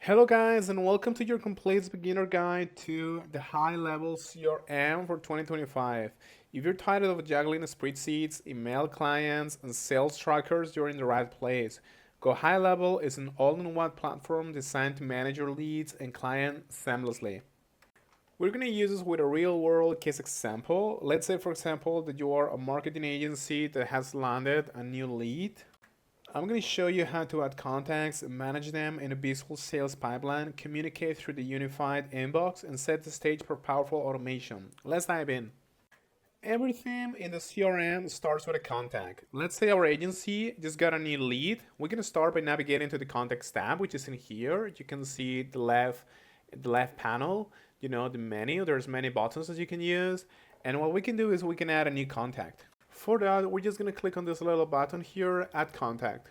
Hello guys and welcome to your complete beginner guide to the high-level CRM for 2025. If you're tired of juggling spreadsheets, email clients, and sales trackers, you're in the right place. GoHighLevel is an all-in-one platform designed to manage your leads and clients seamlessly. We're going to use this with a real-world case example. Let's say, for example, that you are a marketing agency that has landed a new lead. I'm going to show you how to add contacts, manage them in a visual sales pipeline, communicate through the unified inbox, and set the stage for powerful automation. Let's dive in. Everything in the CRM starts with a contact. Let's say our agency just got a new lead. We're going to start by navigating to the contacts tab, which is in here. You can see the left panel, the menu. There's many buttons that you can use. And what we can do is we can add a new contact. For that, we're just going to click on this little button here, add contact.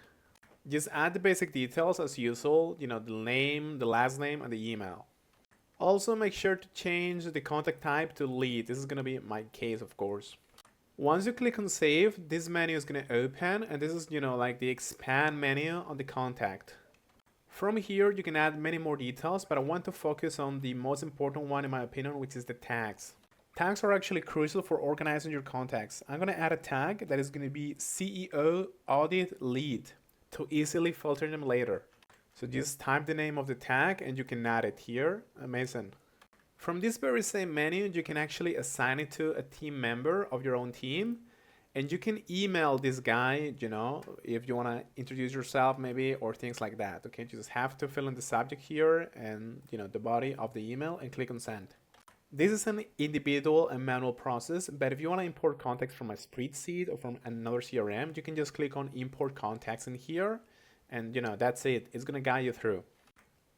Just add the basic details as usual, the name, the last name, and the email. Also make sure to change the contact type to lead. This is going to be my case, of course. Once you click on save, this menu is going to open, and this is, like the expand menu on the contact. From here, you can add many more details, but I want to focus on the most important one in my opinion, which is the tags. Tags are actually crucial for organizing your contacts. I'm going to add a tag that is going to be CEO Audit Lead to easily filter them later. So just type the name of the tag and you can add it here. Amazing. From this very same menu, you can actually assign it to a team member of your own team. And you can email this guy, if you want to introduce yourself maybe or things like that. Okay, you just have to fill in the subject here and the body of the email and click on send. This is an individual and manual process, but if you want to import contacts from a spreadsheet or from another CRM, you can just click on import contacts in here, and that's it. It's going to guide you through.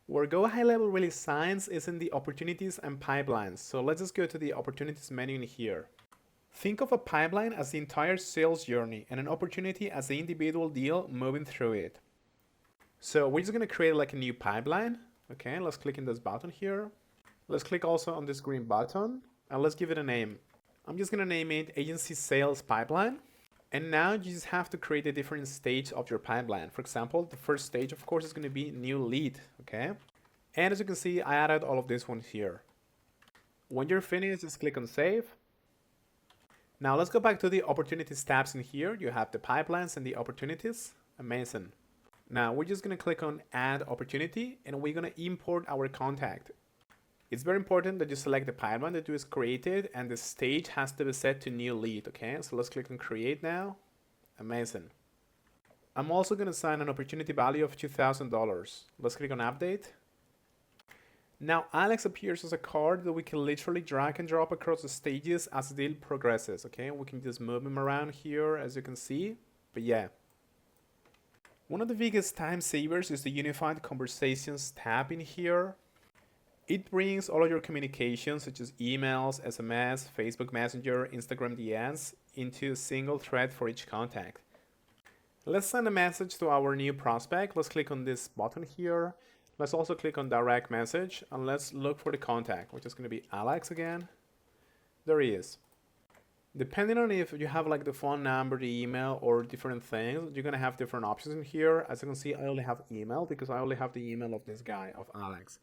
Where GoHighLevel really shines is in the opportunities and pipelines. So let's just go to the opportunities menu in here. Think of a pipeline as the entire sales journey and an opportunity as the individual deal moving through it. So we're just going to create like a new pipeline. Okay, let's click in this button here. Let's click also on this green button and let's give it a name. I'm just gonna name it Agency Sales Pipeline. And now you just have to create a different stage of your pipeline. For example, the first stage, of course, is gonna be new lead, okay? And as you can see, I added all of this one here. When you're finished, just click on save. Now let's go back to the opportunities tabs in here. You have the pipelines and the opportunities. Amazing. Now we're just gonna click on add opportunity and we're gonna import our contact. It's very important that you select the pipeline that you just created and the stage has to be set to new lead, okay? So let's click on create now. Amazing. I'm also gonna assign an opportunity value of $2,000. Let's click on update. Now Alex appears as a card that we can literally drag and drop across the stages as the deal progresses, okay? We can just move him around here as you can see, but yeah. One of the biggest time savers is the unified conversations tab in here. It brings all of your communications such as emails, SMS, Facebook Messenger, Instagram DMs into a single thread for each contact. Let's send a message to our new prospect. Let's click on this button here. Let's also click on direct message and let's look for the contact, which is going to be Alex again. There he is. Depending on if you have like the phone number, the email, or different things, you're going to have different options in here. As you can see, I only have email because I only have the email of this guy, of Alex.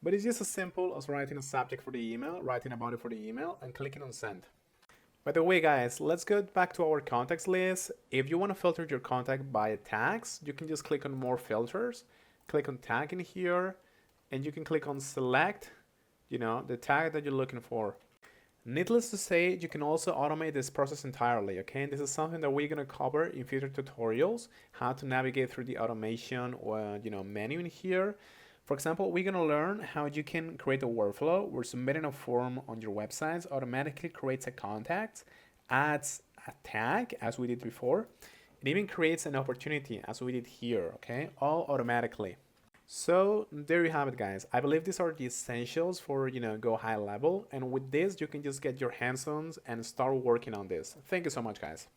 But it's just as simple as writing a subject for the email, writing a body for the email, and clicking on send. By the way, guys, let's go back to our contacts list. If you want to filter your contact by tags, you can just click on more filters, click on tag in here, and you can click on select, the tag that you're looking for. Needless to say, you can also automate this process entirely, okay? And this is something that we're going to cover in future tutorials, how to navigate through the automation or, menu in here. For example, we're going to learn how you can create a workflow where submitting a form on your websites automatically creates a contact, adds a tag as we did before, and even creates an opportunity as we did here, okay? All automatically. So there you have it, guys. I believe these are the essentials for, GoHighLevel. And with this, you can just get your hands on and start working on this. Thank you so much, guys.